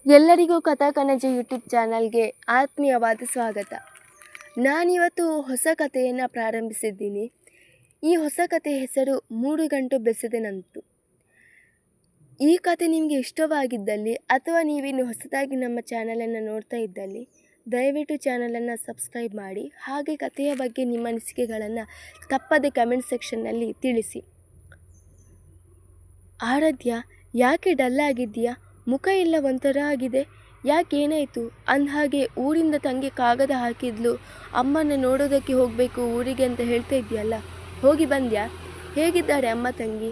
ಎಲ್ಲರಿಗೂ ಕಥಾ ಕನಜ ಯೂಟ್ಯೂಬ್ ಚಾನಲ್ಗೆ ಆತ್ಮೀಯವಾದ ಸ್ವಾಗತ. ನಾನಿವತ್ತು ಹೊಸ ಕಥೆಯನ್ನು ಪ್ರಾರಂಭಿಸಿದ್ದೀನಿ. ಈ ಹೊಸ ಕಥೆ ಹೆಸರು 3 ಗಂಟು ಬೆಸೆದ ನಂತು. ಈ ಕಥೆ ನಿಮಗೆ ಇಷ್ಟವಾಗಿದ್ದಲ್ಲಿ ಅಥವಾ ನೀವಿನ್ನು ಹೊಸದಾಗಿ ನಮ್ಮ ಚಾನಲನ್ನು ನೋಡ್ತಾ ಇದ್ದಲ್ಲಿ ದಯವಿಟ್ಟು ಚಾನಲನ್ನು ಸಬ್ಸ್ಕ್ರೈಬ್ ಮಾಡಿ. ಹಾಗೆ ಕಥೆಯ ಬಗ್ಗೆ ನಿಮ್ಮ ಅನಿಸಿಕೆಗಳನ್ನು ತಪ್ಪದೆ ಕಮೆಂಟ್ ಸೆಕ್ಷನ್ನಲ್ಲಿ ತಿಳಿಸಿ. ಆರಾಧ್ಯ, ಯಾಕೆ ಡಲ್ ಆಗಿದ್ದೀಯಾ? ಮುಖ ಎಲ್ಲ ಒಂಥರ ಆಗಿದೆ, ಯಾಕೇನಾಯಿತು? ಅಂದಹಾಗೆ ಊರಿಂದ ತಂಗಿ ಕಾಗದ ಹಾಕಿದ್ಲು, ಅಮ್ಮನ ನೋಡೋದಕ್ಕೆ ಹೋಗಬೇಕು ಊರಿಗೆ ಅಂತ ಹೇಳ್ತಾ ಇದೆಯಲ್ಲ, ಹೋಗಿ ಬಂದ್ಯಾ? ಹೇಗಿದ್ದಾರೆ ಅಮ್ಮ ತಂಗಿ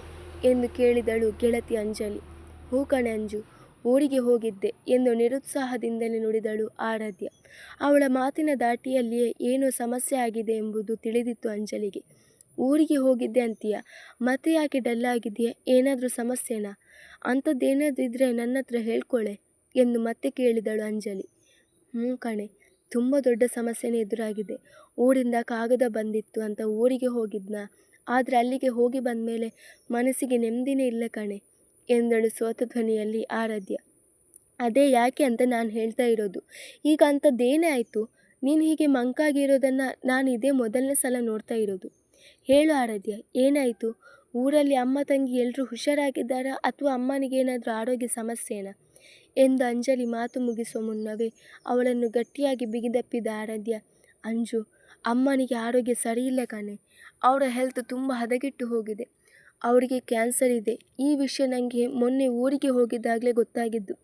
ಎಂದು ಕೇಳಿದಳು ಗೆಳತಿ ಅಂಜಲಿ. ಹೂ ಕಣೆ ಅಂಜು, ಊರಿಗೆ ಹೋಗಿದ್ದೆ ಎಂದು ನಿರುತ್ಸಾಹದಿಂದಲೇ ನುಡಿದಳು ಆರಾಧ್ಯ. ಅವಳ ಮಾತಿನ ದಾಟಿಯಲ್ಲಿಯೇ ಏನೋ ಸಮಸ್ಯೆ ಆಗಿದೆ ಎಂಬುದು ತಿಳಿದಿತ್ತು ಅಂಜಲಿಗೆ. ಊರಿಗೆ ಹೋಗಿದ್ದೆ ಅಂತೀಯ, ಮತ್ತೆ ಯಾಕೆ ಡಲ್ ಆಗಿದೆಯಾ? ಏನಾದರೂ ಸಮಸ್ಯೆನಾ? ಅಂಥದ್ದೇನಾದರೂ ಇದ್ದರೆ ನನ್ನ ಹತ್ರ ಹೇಳ್ಕೊಳ್ಳೆ ಎಂದು ಮತ್ತೆ ಕೇಳಿದಳು ಅಂಜಲಿ. ಕಣೆ, ತುಂಬ ದೊಡ್ಡ ಸಮಸ್ಯೆನೇ ಎದುರಾಗಿದೆ. ಊರಿಂದ ಕಾಗದ ಬಂದಿತ್ತು ಅಂತ ಊರಿಗೆ ಹೋಗಿದ್ನಾ, ಆದರೆ ಅಲ್ಲಿಗೆ ಹೋಗಿ ಬಂದ ಮೇಲೆ ಮನಸ್ಸಿಗೆ ನೆಮ್ಮದಿನೇ ಇಲ್ಲ ಕಣೆ ಎಂದಳು ಸೋತ ಧ್ವನಿಯಲ್ಲಿ ಆರಾಧ್ಯ. ಅದೇ ಯಾಕೆ ಅಂತ ನಾನು ಹೇಳ್ತಾ ಇರೋದು. ಈಗ ಅಂಥದ್ದೇನೇ ಆಯಿತು? ನೀನು ಹೀಗೆ ಮಂಕಾಗಿರೋದನ್ನು ನಾನು ಇದೇ ಮೊದಲನೇ ಸಲ ನೋಡ್ತಾ ಇರೋದು. ಹೇಳು ಆರಾಧ್ಯ, ಏನಾಯಿತು? ಊರಲ್ಲಿ ಅಮ್ಮ ತಂಗಿ ಎಲ್ಲರೂ ಹುಷಾರಾಗಿದ್ದಾರಾ ಅಥವಾ ಅಮ್ಮನಿಗೇನಾದರೂ ಆರೋಗ್ಯ ಸಮಸ್ಯೆನಾ ಎಂದು ಅಂಜಲಿ ಮಾತು ಮುಗಿಸುವ ಮುನ್ನವೇ ಅವಳನ್ನು ಗಟ್ಟಿಯಾಗಿ ಬಿಗಿದಪ್ಪಿದ ಆರಾಧ್ಯ. ಅಂಜು, ಅಮ್ಮನಿಗೆ ಆರೋಗ್ಯ ಸರಿಯಿಲ್ಲ ಕಣೆ. ಅವರ ಹೆಲ್ತ್ ತುಂಬ ಹದಗೆಟ್ಟು ಹೋಗಿದೆ. ಅವರಿಗೆ ಕ್ಯಾನ್ಸರ್ ಇದೆ. ಈ ವಿಷಯ ನನಗೆ ಮೊನ್ನೆ ಊರಿಗೆ ಹೋಗಿದ್ದಾಗಲೇ ಗೊತ್ತಾಗಿದ್ದು.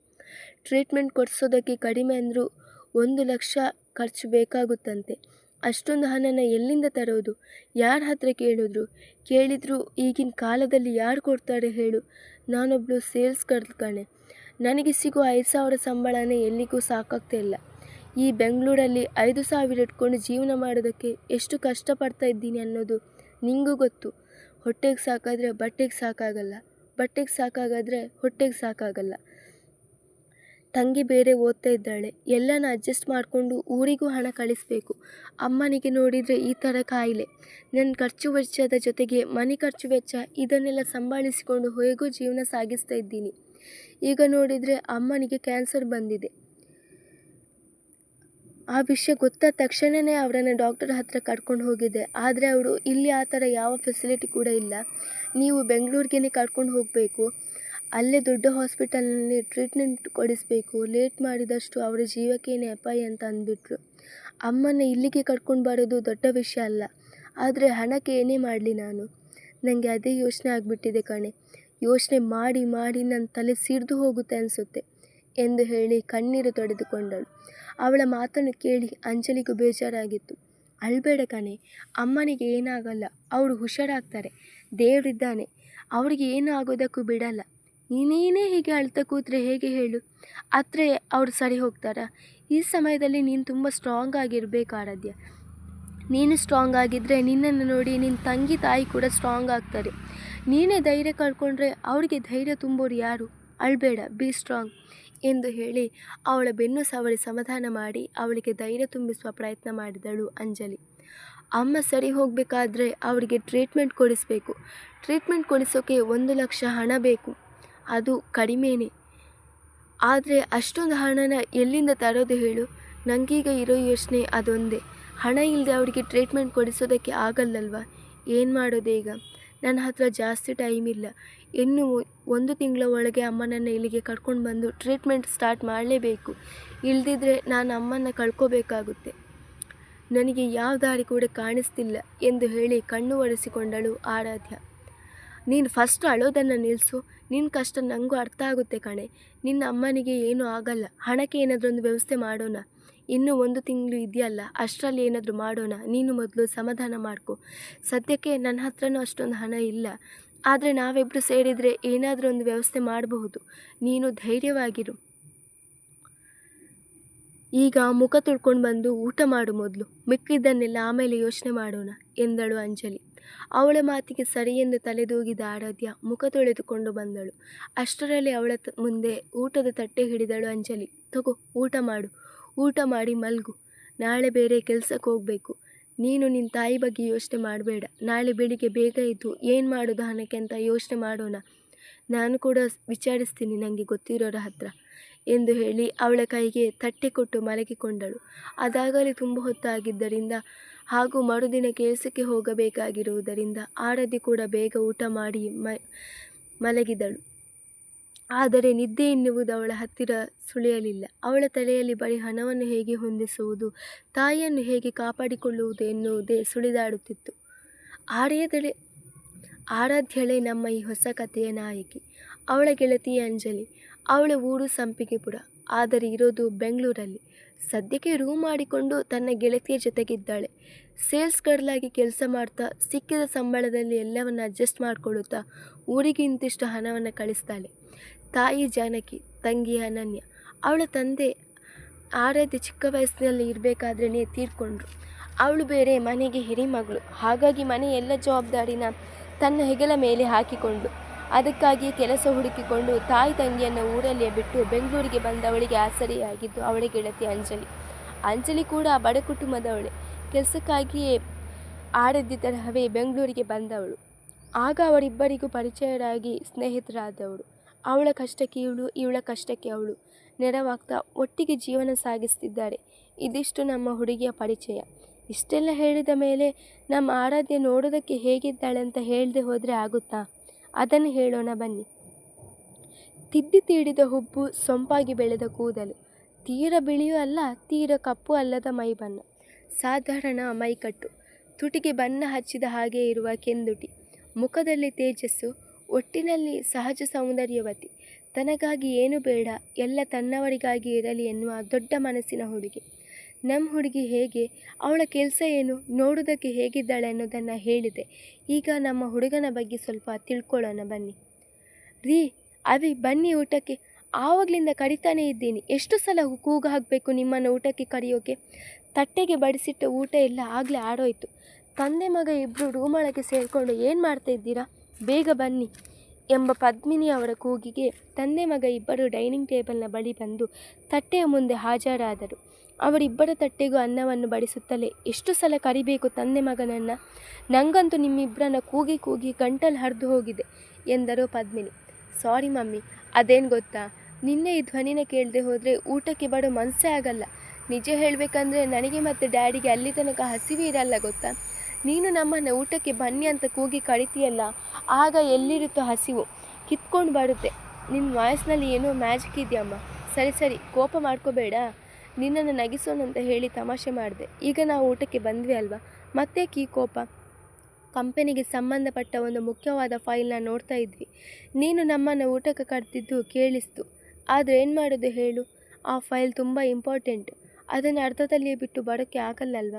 ಟ್ರೀಟ್ಮೆಂಟ್ ಕೊಡಿಸೋದಕ್ಕೆ ಕಡಿಮೆ ಅಂದರೂ 1 ಲಕ್ಷ ಖರ್ಚು ಬೇಕಾಗುತ್ತಂತೆ. ಅಷ್ಟೊಂದು ಹಣನ ಎಲ್ಲಿಂದ ತರೋದು? ಯಾರ ಹತ್ರ ಕೇಳಿದ್ರು ಈಗಿನ ಕಾಲದಲ್ಲಿ ಯಾರು ಕೊಡ್ತಾರೆ ಹೇಳು? ನಾನೊಬ್ಬಳು ಸೇಲ್ಸ್ ಗರ್ಲ್ ಕಣೆ. ನನಗೆ ಸಿಗೋ 5,000 ಸಂಬಳನೇ ಎಲ್ಲಿಗೂ ಸಾಕಾಗ್ತಾ ಇಲ್ಲ. ಈ ಬೆಂಗಳೂರಲ್ಲಿ 5,000 ಇಟ್ಕೊಂಡು ಜೀವನ ಮಾಡೋದಕ್ಕೆ ಎಷ್ಟು ಕಷ್ಟಪಡ್ತಾ ಇದ್ದೀನಿ ಅನ್ನೋದು ನಿಂಗೂ ಗೊತ್ತು. ಹೊಟ್ಟೆಗೆ ಸಾಕಾದರೆ ಬಟ್ಟೆಗೆ ಸಾಕಾಗಲ್ಲ, ಬಟ್ಟೆಗೆ ಸಾಕಾಗಾದರೆ ಹೊಟ್ಟೆಗೆ ಸಾಕಾಗಲ್ಲ. ತಂಗಿ ಬೇರೆ ಓದ್ತಾ ಇದ್ದಾಳೆ. ಎಲ್ಲನೂ ಅಡ್ಜಸ್ಟ್ ಮಾಡಿಕೊಂಡು ಊರಿಗೂ ಹಣ ಕಳಿಸ್ಬೇಕು. ಅಮ್ಮನಿಗೆ ನೋಡಿದರೆ ಈ ಥರ ಕಾಯಿಲೆ. ನನ್ನ ಖರ್ಚು ವೆಚ್ಚದ ಜೊತೆಗೆ ಮನೆ ಖರ್ಚು ವೆಚ್ಚ ಇದನ್ನೆಲ್ಲ ಸಂಭಾಳಿಸಿಕೊಂಡು ಹೇಗೋ ಜೀವನ ಸಾಗಿಸ್ತಾ ಇದ್ದೀನಿ. ಈಗ ನೋಡಿದರೆ ಅಮ್ಮನಿಗೆ ಕ್ಯಾನ್ಸರ್ ಬಂದಿದೆ. ಆ ವಿಷಯ ಗೊತ್ತಾದ ತಕ್ಷಣವೇ ಅವರನ್ನು ಡಾಕ್ಟರ್ ಹತ್ರ ಕರ್ಕೊಂಡು ಹೋಗಿದ್ದೆ. ಆದರೆ ಅವರು ಇಲ್ಲಿ ಆ ಥರ ಯಾವ ಫೆಸಿಲಿಟಿ ಕೂಡ ಇಲ್ಲ, ನೀವು ಬೆಂಗಳೂರಿಗೇ ಕರ್ಕೊಂಡು ಹೋಗಬೇಕು, ಅಲ್ಲೇ ದೊಡ್ಡ ಹಾಸ್ಪಿಟಲ್ನಲ್ಲಿ ಟ್ರೀಟ್ಮೆಂಟ್ ಕೊಡಿಸ್ಬೇಕು, ಲೇಟ್ ಮಾಡಿದಷ್ಟು ಅವರ ಜೀವಕ್ಕೇನೆ ಅಪಾಯ ಅಂತ ಅಂದ್ಬಿಟ್ರು. ಅಮ್ಮನ ಇಲ್ಲಿಗೆ ಕರ್ಕೊಂಡು ಬರೋದು ದೊಡ್ಡ ವಿಷಯ ಅಲ್ಲ, ಆದರೆ ಹಣಕ್ಕೆ ಏನೇ ಮಾಡಲಿ ನಾನು? ನನಗೆ ಅದೇ ಯೋಚನೆ ಆಗಿಬಿಟ್ಟಿದೆ ಕಣೆ. ಯೋಚನೆ ಮಾಡಿ ಮಾಡಿ ನನ್ನ ತಲೆ ಸಿಡಿದು ಹೋಗುತ್ತೆ ಅನಿಸುತ್ತೆ ಎಂದು ಹೇಳಿ ಕಣ್ಣೀರು ತೊಡೆದುಕೊಂಡಳು. ಅವಳ ಮಾತನ್ನು ಕೇಳಿ ಅಂಜಲಿಗೂ ಬೇಜಾರಾಗಿತ್ತು. ಅಳ್ಬೇಡ ಕಣೆ, ಅಮ್ಮನಿಗೆ ಏನಾಗಲ್ಲ, ಅವರು ಹುಷಾರಾಗ್ತಾರೆ, ದೇವರಿದ್ದಾನೆ, ಅವರಿಗೆ ಏನೂ ಆಗೋದಕ್ಕೂ ಬಿಡಲ್ಲ. ನೀನೇ ಹೀಗೆ ಅಳ್ತಾ ಕೂತ್ರೆ ಹೇಗೆ ಹೇಳು? ಆದರೆ ಅವ್ರು ಸರಿ ಹೋಗ್ತಾರಾ? ಈ ಸಮಯದಲ್ಲಿ ನೀನು ತುಂಬ ಸ್ಟ್ರಾಂಗ್ ಆಗಿರಬೇಕು ಆರಾಧ್ಯ. ನೀನು ಸ್ಟ್ರಾಂಗ್ ಆಗಿದ್ದರೆ ನಿನ್ನನ್ನು ನೋಡಿ ನಿನ್ನ ತಂಗಿ ತಾಯಿ ಕೂಡ ಸ್ಟ್ರಾಂಗ್ ಆಗ್ತಾರೆ. ನೀನೇ ಧೈರ್ಯ ಕಳ್ಕೊಂಡ್ರೆ ಅವರಿಗೆ ಧೈರ್ಯ ತುಂಬೋರು ಯಾರು? ಅಳ್ಬೇಡ, ಬಿ ಸ್ಟ್ರಾಂಗ್ ಎಂದು ಹೇಳಿ ಅವಳ ಬೆನ್ನು ಸವಳಿ ಸಮಾಧಾನ ಮಾಡಿ ಅವಳಿಗೆ ಧೈರ್ಯ ತುಂಬಿಸುವ ಪ್ರಯತ್ನ ಮಾಡಿದಳು ಅಂಜಲಿ. ಅಮ್ಮ ಸರಿ ಹೋಗಬೇಕಾದ್ರೆ ಅವರಿಗೆ ಟ್ರೀಟ್ಮೆಂಟ್ ಕೊಡಿಸ್ಬೇಕು. ಟ್ರೀಟ್ಮೆಂಟ್ ಕೊಡಿಸೋಕೆ 1 ಲಕ್ಷ ಹಣ ಬೇಕು. ಅದು ಕಡಿಮೆನೇ, ಆದರೆ ಅಷ್ಟೊಂದು ಹಣನ ಎಲ್ಲಿಂದ ತರೋದು ಹೇಳು? ನನಗೀಗ ಇರೋ ಯೋಚನೆ ಅದೊಂದೇ. ಹಣ ಇಲ್ಲದೆ ಅವರಿಗೆ ಟ್ರೀಟ್ಮೆಂಟ್ ಕೊಡಿಸೋದಕ್ಕೆ ಆಗಲ್ಲಲ್ವ? ಏನು ಮಾಡೋದು ಈಗ? ನನ್ನ ಹತ್ರ ಜಾಸ್ತಿ ಟೈಮ್ ಇಲ್ಲ. ಇನ್ನು 1 ತಿಂಗಳ ಒಳಗೆ ಅಮ್ಮನನ್ನು ಇಲ್ಲಿಗೆ ಕರ್ಕೊಂಡು ಬಂದು ಟ್ರೀಟ್ಮೆಂಟ್ ಸ್ಟಾರ್ಟ್ ಮಾಡಲೇಬೇಕು. ಇಲ್ಲದಿದ್ದರೆ ನಾನು ಅಮ್ಮನ ಕಳ್ಕೋಬೇಕಾಗುತ್ತೆ. ನನಗೆ ಯಾವ ದಾರಿ ಕೂಡ ಕಾಣಿಸ್ತಿಲ್ಲ ಎಂದು ಹೇಳಿ ಕಣ್ಣು ಒರೆಸಿಕೊಂಡಳು ಆರಾಧ್ಯ. ನೀನು ಫಸ್ಟ್ ಅಳೋದನ್ನು ನಿಲ್ಲಿಸು. ನಿನ್ನ ಕಷ್ಟ ನನಗೂ ಅರ್ಥ ಆಗುತ್ತೆ ಕಣೆ. ನಿನ್ನ ಅಮ್ಮನಿಗೆ ಏನೂ ಆಗಲ್ಲ. ಹಣಕ್ಕೆ ಏನಾದರೂ ಒಂದು ವ್ಯವಸ್ಥೆ ಮಾಡೋಣ. ಇನ್ನೂ 1 ತಿಂಗಳು ಇದೆಯಲ್ಲ, ಅಷ್ಟರಲ್ಲಿ ಏನಾದರೂ ಮಾಡೋಣ. ನೀನು ಮೊದಲು ಸಮಾಧಾನ ಮಾಡ್ಕೊ. ಸದ್ಯಕ್ಕೆ ನನ್ನ ಹತ್ರನೂ ಅಷ್ಟೊಂದು ಹಣ ಇಲ್ಲ, ಆದರೆ ನಾವಿಬ್ಬರು ಸೇರಿದರೆ ಏನಾದರೂ ಒಂದು ವ್ಯವಸ್ಥೆ ಮಾಡಬಹುದು. ನೀನು ಧೈರ್ಯವಾಗಿರು. ಈಗ ಮುಖ ತೊಳ್ಕೊಂಡು ಬಂದು ಊಟ ಮಾಡು ಮೊದಲು, ಮಿಕ್ಕಿದ್ದನ್ನೆಲ್ಲ ಆಮೇಲೆ ಯೋಚನೆ ಮಾಡೋಣ ಎಂದಳು ಅಂಜಲಿ. ಅವಳ ಮಾತಿಗೆ ಸರಿ ಎಂದು ತಲೆದೂಗಿದ ಆರಾಧ್ಯ ಮುಖ ತೊಳೆದುಕೊಂಡು ಬಂದಳು. ಅಷ್ಟರಲ್ಲಿ ಅವಳ ಮುಂದೆ ಊಟದ ತಟ್ಟೆ ಹಿಡಿದಳು ಅಂಜಲಿ. ತಗೋ, ಊಟ ಮಾಡು, ಊಟ ಮಾಡಿ ಮಲ್ಗು. ನಾಳೆ ಬೇರೆ ಕೆಲಸಕ್ಕೆ ಹೋಗಬೇಕು. ನೀನು ನಿನ್ನ ತಾಯಿ ಬಗ್ಗೆ ಯೋಚನೆ ಮಾಡಬೇಡ. ನಾಳೆ ಬೆಳಿಗ್ಗೆ ಬೇಗ ಇದ್ದು ಏನು ಮಾಡೋದು ಹಣಕ್ಕೆ ಅಂತ ಯೋಚನೆ ಮಾಡೋಣ. ನಾನು ಕೂಡ ವಿಚಾರಿಸ್ತೀನಿ ನನಗೆ ಗೊತ್ತಿರೋರ ಹತ್ರ ಎಂದು ಹೇಳಿ ಅವಳ ಕೈಗೆ ತಟ್ಟೆ ಕೊಟ್ಟು ಮಲಗಿಕೊಂಡಳು. ಅದಾಗಲೇ ತುಂಬ ಹೊತ್ತಾಗಿದ್ದರಿಂದ ಹಾಗೂ ಮರುದಿನ ಕೆಲಸಕ್ಕೆ ಹೋಗಬೇಕಾಗಿರುವುದರಿಂದ ಆರತಿ ಕೂಡ ಬೇಗ ಊಟ ಮಾಡಿ ಮಲಗಿದಳು. ಆದರೆ ನಿದ್ದೆ ಎನ್ನುವುದು ಅವಳ ಹತ್ತಿರ ಸುಳಿಯಲಿಲ್ಲ. ಅವಳ ತಲೆಯಲ್ಲಿ ಬರೀ ಹಣವನ್ನು ಹೇಗೆ ಹೊಂದಿಸುವುದು, ತಾಯಿಯನ್ನು ಹೇಗೆ ಕಾಪಾಡಿಕೊಳ್ಳುವುದು ಎನ್ನುವುದೇ ಸುಳಿದಾಡುತ್ತಿತ್ತು. ಆರಾಧ್ಯಳೇ ನಮ್ಮ ಈ ಹೊಸ ಕಥೆಯ ನಾಯಕಿ. ಅವಳ ಗೆಳತಿ ಅಂಜಲಿ. ಅವಳ ಊರು ಸಂಪಿಗೆಪುರ, ಆದರೆ ಇರೋದು ಬೆಂಗಳೂರಲ್ಲಿ. ಸದ್ಯಕ್ಕೆ ರೂಮ್ ಮಾಡಿಕೊಂಡು ತನ್ನ ಗೆಳತಿಯ ಜೊತೆಗಿದ್ದಾಳೆ. ಸೇಲ್ಸ್ ಗರ್ಲ್ ಆಗಿ ಕೆಲಸ ಮಾಡ್ತಾ ಸಿಕ್ಕಿದ ಸಂಬಳದಲ್ಲಿ ಎಲ್ಲವನ್ನು ಅಡ್ಜಸ್ಟ್ ಮಾಡಿಕೊಳ್ಳುತ್ತಾ ಊರಿಗೆ ಇಂತಿಷ್ಟು ಹಣವನ್ನು ಕಳಿಸ್ತಾಳೆ. ತಾಯಿ ಜಾನಕಿ, ತಂಗಿ ಅನನ್ಯ. ಅವಳ ತಂದೆ ಆರಾಧ್ಯ ಚಿಕ್ಕ ವಯಸ್ಸಿನಲ್ಲಿ ಇರಬೇಕಾದ್ರೇ ತೀರ್ಕೊಂಡ್ರು. ಅವಳು ಬೇರೆ ಮನೆಗೆ ಹಿರಿಮಗಳು. ಹಾಗಾಗಿ ಮನೆ ಎಲ್ಲ ಜವಾಬ್ದಾರಿನ ತನ್ನ ಹೆಗಲ ಮೇಲೆ ಹಾಕಿಕೊಂಡು ಅದಕ್ಕಾಗಿಯೇ ಕೆಲಸ ಹುಡುಕಿಕೊಂಡು ತಾಯಿ ತಂಗಿಯನ್ನು ಊರಲ್ಲಿಯೇ ಬಿಟ್ಟು ಬೆಂಗಳೂರಿಗೆ ಬಂದವಳಿಗೆ ಆಸರೆಯಾಗಿದ್ದು ಅವಳ ಗೆಳತಿ ಅಂಜಲಿ. ಅಂಜಲಿ ಕೂಡ ಬಡ ಕುಟುಂಬದವಳೆ. ಕೆಲಸಕ್ಕಾಗಿಯೇ ಆರಾಧ್ಯ ತರಹವೇ ಬೆಂಗಳೂರಿಗೆ ಬಂದವಳು. ಆಗ ಅವರಿಬ್ಬರಿಗೂ ಪರಿಚಯರಾಗಿ ಸ್ನೇಹಿತರಾದವಳು. ಅವಳ ಕಷ್ಟಕ್ಕೆ ಇವಳು, ಇವಳ ಕಷ್ಟಕ್ಕೆ ಅವಳು ನೆರವಾಗ್ತಾ ಒಟ್ಟಿಗೆ ಜೀವನ ಸಾಗಿಸ್ತಿದ್ದಾರೆ. ಇದಿಷ್ಟು ನಮ್ಮ ಹುಡುಗಿಯ ಪರಿಚಯ. ಇಷ್ಟೆಲ್ಲ ಹೇಳಿದ ಮೇಲೆ ನಮ್ಮ ಆರಾಧ್ಯ ನೋಡೋದಕ್ಕೆ ಹೇಗಿದ್ದಾಳೆ ಅಂತ ಹೇಳದೆ ಹೋದರೆ ಆಗುತ್ತಾ? ಅದನ್ನು ಹೇಳೋಣ ಬನ್ನಿ. ತಿದ್ದಿ ತೀಡಿದ ಹುಬ್ಬು, ಸೊಂಪಾಗಿ ಬೆಳೆದ ಕೂದಲು, ತೀರ ಬಿಳಿಯೂ ಅಲ್ಲ ತೀರ ಕಪ್ಪು ಅಲ್ಲದ ಮೈಬಣ್ಣ, ಸಾಧಾರಣ ಮೈಕಟ್ಟು, ತುಟಿಗೆ ಬಣ್ಣ ಹಚ್ಚಿದ ಹಾಗೆ ಇರುವ ಕೆಂದುಟಿ, ಮುಖದಲ್ಲಿ ತೇಜಸ್ಸು, ಒಟ್ಟಿನಲ್ಲಿ ಸಹಜ ಸೌಂದರ್ಯವತಿ. ತನಗಾಗಿ ಏನು ಬೇಡ, ಎಲ್ಲ ತನ್ನವರಿಗಾಗಿ ಇರಲಿ ಎನ್ನುವ ದೊಡ್ಡ ಮನಸ್ಸಿನ ಹುಡುಗಿ. ನಮ್ಮ ಹುಡುಗಿ ಹೇಗೆ, ಅವಳ ಕೆಲಸ ಏನು, ನೋಡೋದಕ್ಕೆ ಹೇಗಿದ್ದಾಳೆ ಅನ್ನೋದನ್ನು ಹೇಳಿದೆ. ಈಗ ನಮ್ಮ ಹುಡುಗನ ಬಗ್ಗೆ ಸ್ವಲ್ಪ ತಿಳ್ಕೊಳ್ಳೋಣ ಬನ್ನಿ. ರೀ ಅವಿ, ಬನ್ನಿ ಊಟಕ್ಕೆ. ಆವಾಗಲಿಂದ ಕರಿತಾನೇ ಇದ್ದೀನಿ. ಎಷ್ಟು ಸಲ ಕೂಗು ಹಾಕಬೇಕು ನಿಮ್ಮನ್ನು ಊಟಕ್ಕೆ ಕರೆಯೋಕೆ? ತಟ್ಟೆಗೆ ಬಡಿಸಿಟ್ಟ ಊಟ ಎಲ್ಲ ಆಗಲೇ ಆಡೋಯ್ತು. ತಂದೆ ಮಗ ಇಬ್ಬರು ರೂಮೊಳಗೆ ಸೇರಿಕೊಂಡು ಏನು ಮಾಡ್ತಾ ಇದ್ದೀರಾ? ಬೇಗ ಬನ್ನಿ ಎಂಬ ಪದ್ಮಿನಿ ಅವರ ಕೂಗಿಗೆ ತಂದೆ ಮಗ ಇಬ್ಬರು ಡೈನಿಂಗ್ ಟೇಬಲ್ನ ಬಳಿ ಬಂದು ತಟ್ಟೆಯ ಮುಂದೆ ಹಾಜರಾದರು. ಅವರಿಬ್ಬರ ತಟ್ಟೆಗೂ ಅನ್ನವನ್ನು ಬಡಿಸುತ್ತಲೇ, ಎಷ್ಟು ಸಲ ಕರಿಬೇಕು ತಂದೆ ಮಗನನ್ನು? ನಂಗಂತೂ ನಿಮ್ಮಿಬ್ಬರನ್ನ ಕೂಗಿ ಕೂಗಿ ಗಂಟಲು ಹರಿದು ಹೋಗಿದೆ ಎಂದರು ಪದ್ಮಿನಿ. ಸಾರಿ ಮಮ್ಮಿ, ಅದೇನು ಗೊತ್ತಾ, ನಿನ್ನೆ ಈ ಧ್ವನಿನ ಕೇಳದೆ ಹೋದರೆ ಊಟಕ್ಕೆ ಬಡೋ ಮನಸ್ಸೇ ಆಗಲ್ಲ. ನಿಜ ಹೇಳಬೇಕಂದ್ರೆ ನನಗೆ ಮತ್ತು ಡ್ಯಾಡಿಗೆ ಅಲ್ಲಿ ತನಕ ಹಸಿವೇ ಇರಲ್ಲ ಗೊತ್ತಾ. ನೀನು ನಮ್ಮನ್ನು ಊಟಕ್ಕೆ ಬನ್ನಿ ಅಂತ ಕೂಗಿ ಕರಿತೀಯಲ್ಲ, ಆಗ ಎಲ್ಲಿರುತ್ತೋ ಹಸಿವು ಕಿತ್ಕೊಂಡು ಬರುತ್ತೆ. ನಿನ್ನ ವಾಯ್ಸ್ನಲ್ಲಿ ಏನೋ ಮ್ಯಾಜಿಕ್ ಇದೆಯಮ್ಮ. ಸರಿ ಕೋಪ ಮಾಡ್ಕೋಬೇಡ. ನಿನ್ನನ್ನು ನಗಿಸೋಣಂತ ಹೇಳಿ ತಮಾಷೆ ಮಾಡಿದೆ. ಈಗ ನಾವು ಊಟಕ್ಕೆ ಬಂದ್ವಿ ಅಲ್ವಾ, ಮತ್ತೇಕೆ ಈ ಕೋಪ? ಕಂಪನಿಗೆ ಸಂಬಂಧಪಟ್ಟ ಒಂದು ಮುಖ್ಯವಾದ ಫೈಲ್ನ ನೋಡ್ತಾ ಇದ್ವಿ. ನೀನು ನಮ್ಮನ್ನು ಊಟಕ್ಕೆ ಕರೆದಿದ್ದು ಕೇಳಿಸ್ತು. ಆದರೆ ಏನು ಮಾಡೋದು ಹೇಳು, ಆ ಫೈಲ್ ತುಂಬ ಇಂಪಾರ್ಟೆಂಟ್. ಅದನ್ನು ಅರ್ಧದಲ್ಲಿಯೇ ಬಿಟ್ಟು ಬರೋಕ್ಕೆ ಆಗಲ್ಲಲ್ವ.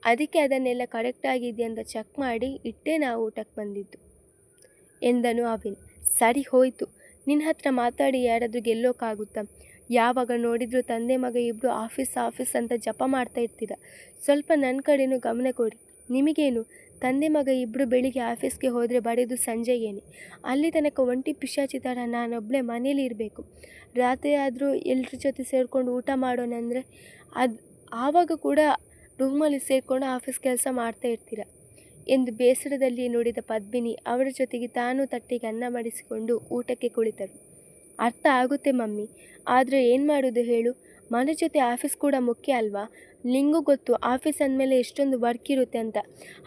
ಅದಕ್ಕೆ ಅದನ್ನೆಲ್ಲ ಕರೆಕ್ಟಾಗಿದೆಯಾ ಅಂತ ಚೆಕ್ ಮಾಡಿ ಇಟ್ಟೇ ನಾವು ಊಟಕ್ಕೆ ಬಂದಿದ್ದು ಎಂದನು ಅವಿನ್. ಸರಿ ಹೋಯಿತು, ನಿನ್ನ ಹತ್ರ ಮಾತಾಡಿ ಯಾರಾದರೂ ಗೆಲ್ಲೋಕ್ಕಾಗುತ್ತಾ? ಯಾವಾಗ ನೋಡಿದರೂ ತಂದೆ ಮಗ ಇಬ್ಬರು ಆಫೀಸ್ ಅಂತ ಜಪ ಮಾಡ್ತಾ ಇರ್ತೀರ. ಸ್ವಲ್ಪ ನನ್ನ ಕಡೆನೂ ಗಮನ ಕೊಡಿ. ನಿಮಗೇನು, ತಂದೆ ಮಗ ಇಬ್ಬರು ಬೆಳಿಗ್ಗೆ ಆಫೀಸ್ಗೆ ಹೋದರೆ ಬರೆದು ಸಂಜೆಗೇನೆ. ಅಲ್ಲಿ ತನಕ ಒಂಟಿ ಪಿಶಾಚಿ ಥರ ನಾನೊಬ್ಬಳೇ ಮನೇಲಿ ಇರಬೇಕು. ರಾತ್ರಿ ಆದರೂ ಎಲ್ಲರ ಜೊತೆ ಸೇರಿಕೊಂಡು ಊಟ ಮಾಡೋಣಂದರೆ ಆವಾಗ ಕೂಡ ರೂಮಲ್ಲಿ ಸೇರಿಕೊಂಡು ಆಫೀಸ್ ಕೆಲಸ ಮಾಡ್ತಾ ಇರ್ತೀರ ಎಂದು ಬೇಸರದಲ್ಲಿ ನುಡಿದ ಪದ್ಮಿನಿ ಅವರ ಜೊತೆಗೆ ತಾನು ತಟ್ಟೆಗೆ ಅನ್ನ ಮಾಡಿಸಿಕೊಂಡು ಊಟಕ್ಕೆ ಕುಳಿತರು. ಅರ್ಥ ಆಗುತ್ತೆ ಮಮ್ಮಿ, ಆದರೆ ಏನು ಮಾಡೋದು ಹೇಳು, ಮನೆ ಜೊತೆ ಆಫೀಸ್ ಕೂಡ ಮುಖ್ಯ ಅಲ್ವಾ? ನಿಂಗೂ ಗೊತ್ತು ಆಫೀಸ್ ಅಂದಮೇಲೆ ಎಷ್ಟೊಂದು ವರ್ಕ್ ಇರುತ್ತೆ ಅಂತ.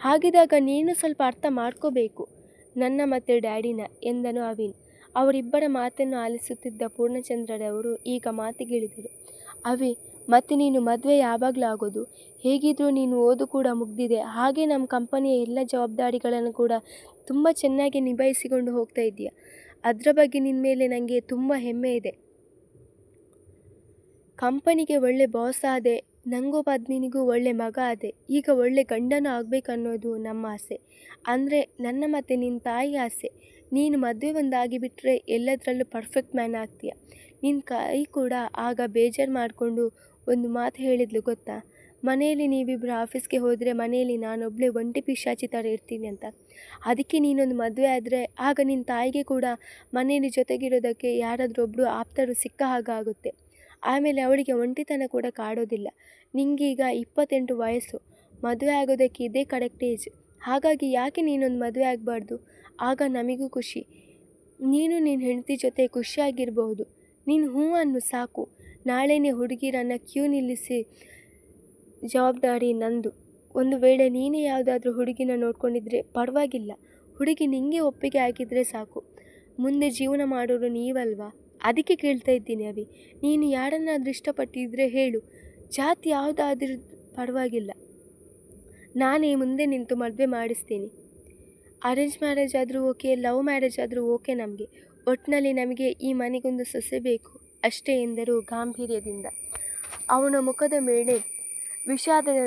ಹಾಗಿದ್ದಾಗ ನೀನು ಸ್ವಲ್ಪ ಅರ್ಥ ಮಾಡ್ಕೋಬೇಕು ನನ್ನ ಮತ್ತು ಡ್ಯಾಡಿನ ಎಂದನು ಅವಿನ್. ಅವರಿಬ್ಬರ ಮಾತನ್ನು ಆಲಿಸುತ್ತಿದ್ದ ಪೂರ್ಣಚಂದ್ರರವರು ಈಗ ಮಾತಿಗಿಳಿದರು. ಅವಿ, ಮತ್ತು ನೀನು ಮದುವೆ ಯಾವಾಗಲೂ ಆಗೋದು? ಹೇಗಿದ್ದರೂ ನೀನು ಓದು ಕೂಡ ಮುಗ್ದಿದೆ. ಹಾಗೆ ನಮ್ಮ ಕಂಪನಿಯ ಎಲ್ಲ ಜವಾಬ್ದಾರಿಗಳನ್ನು ಕೂಡ ತುಂಬ ಚೆನ್ನಾಗಿ ನಿಭಾಯಿಸಿಕೊಂಡು ಹೋಗ್ತಾ ಇದೆಯಾ. ಅದರ ಬಗ್ಗೆ ನಿನ್ನ ಮೇಲೆ ನನಗೆ ತುಂಬ ಹೆಮ್ಮೆ ಇದೆ. ಕಂಪನಿಗೆ ಒಳ್ಳೆ ಬಾಸ್ ಆದೆ, ನನಗೂ ಪದ್ಮಿನಿಗೂ ಒಳ್ಳೆ ಮಗ ಆದೆ. ಈಗ ಒಳ್ಳೆ ಗಂಡನೂ ಆಗಬೇಕನ್ನೋದು ನಮ್ಮ ಆಸೆ. ಅಂದರೆ ನನ್ನ ಮತ್ತು ನಿನ್ನ ತಾಯಿ ಆಸೆ. ನೀನು ಮದುವೆ ಒಂದಾಗಿಬಿಟ್ರೆ ಎಲ್ಲದರಲ್ಲೂ ಪರ್ಫೆಕ್ಟ್ ಮ್ಯಾನ್ ಆಗ್ತೀಯ. ನಿನ್ನ ಕೈ ಕೂಡ ಆಗ ಬೇಜಾರು ಮಾಡಿಕೊಂಡು ಒಂದು ಮಾತು ಹೇಳಿದ್ಲು ಗೊತ್ತಾ, ಮನೆಯಲ್ಲಿ ನೀವಿಬ್ಬರು ಆಫೀಸ್ಗೆ ಹೋದರೆ ಮನೆಯಲ್ಲಿ ನಾನೊಬ್ಬಳೇ ಒಂಟಿ ಪಿಶಾಚಿ ಥರ ಇರ್ತೀನಿ ಅಂತ. ಅದಕ್ಕೆ ನೀನೊಂದು ಮದುವೆ ಆದರೆ ಆಗ ನಿನ್ನ ತಾಯಿಗೆ ಕೂಡ ಮನೆಯಲ್ಲಿ ಜೊತೆಗಿರೋದಕ್ಕೆ ಯಾರಾದರೂ ಒಬ್ಬರು ಆಪ್ತರು ಸಿಕ್ಕ ಹಾಗಾಗುತ್ತೆ. ಆಮೇಲೆ ಅವಳಿಗೆ ಒಂಟಿತನ ಕೂಡ ಕಾಡೋದಿಲ್ಲ. ನಿಂಗೀಗ 28 ವಯಸ್ಸು, ಮದುವೆ ಆಗೋದಕ್ಕೆ ಇದೇ ಕರೆಕ್ಟ್ ಏಜ್. ಹಾಗಾಗಿ ಯಾಕೆ ನೀನೊಂದು ಮದುವೆ ಆಗಬಾರ್ದು? ಆಗ ನಮಗೂ ಖುಷಿ. ನೀನು ನಿನ್ನ ಹೆಂಡತಿ ಜೊತೆ ಖುಷಿಯಾಗಿರಬಹುದು. ನೀನು ಹ್ಞೂ ಅನ್ನು ಸಾಕು. ನಾಳೆನೇ ಹುಡುಗಿರನ್ನು ಕ್ಯೂ ನಿಲ್ಲಿಸಿ ಜವಾಬ್ದಾರಿ ನಂದು. ಒಂದು ವೇಳೆ ನೀನೇ ಯಾವುದಾದ್ರೂ ಹುಡುಗಿನ ನೋಡ್ಕೊಂಡಿದ್ರೆ ಪರವಾಗಿಲ್ಲ, ಹುಡುಗಿ ನಿಂಗೆ ಒಪ್ಪಿಗೆ ಆಗಿದ್ರೆ ಸಾಕು. ಮುಂದೆ ಜೀವನ ಮಾಡೋರು ನೀವಲ್ವಾ? ಅದಕ್ಕೆ ಕೇಳ್ತಾ ಇದ್ದೀನಿ ಅವಿ. ನೀನು ಯಾರನ್ನಾದ್ರೂ ಇಷ್ಟಪಟ್ಟಿದ್ರೆ ಹೇಳು, ಜಾತಿ ಯಾವುದಾದ್ರೂ ಪರವಾಗಿಲ್ಲ, ನಾನೇ ಮುಂದೆ ನಿಂತು ಮದುವೆ ಮಾಡಿಸ್ತೀನಿ. ಅರೇಂಜ್ ಮ್ಯಾರೇಜ್ ಆದರೂ ಓಕೆ, ಲವ್ ಮ್ಯಾರೇಜ್ ಆದರೂ ಓಕೆ ನಮಗೆ. ಒಟ್ಟಿನಲ್ಲಿ ನಮಗೆ ಈ ಮನೆಗೊಂದು ಸೊಸೆ ಬೇಕು ಅಷ್ಟೇ ಎಂದರು ಗಾಂಭೀರ್ಯದಿಂದ. ಅವನ ಮುಖದ ಮೇಲೆ ವಿಷಾದದ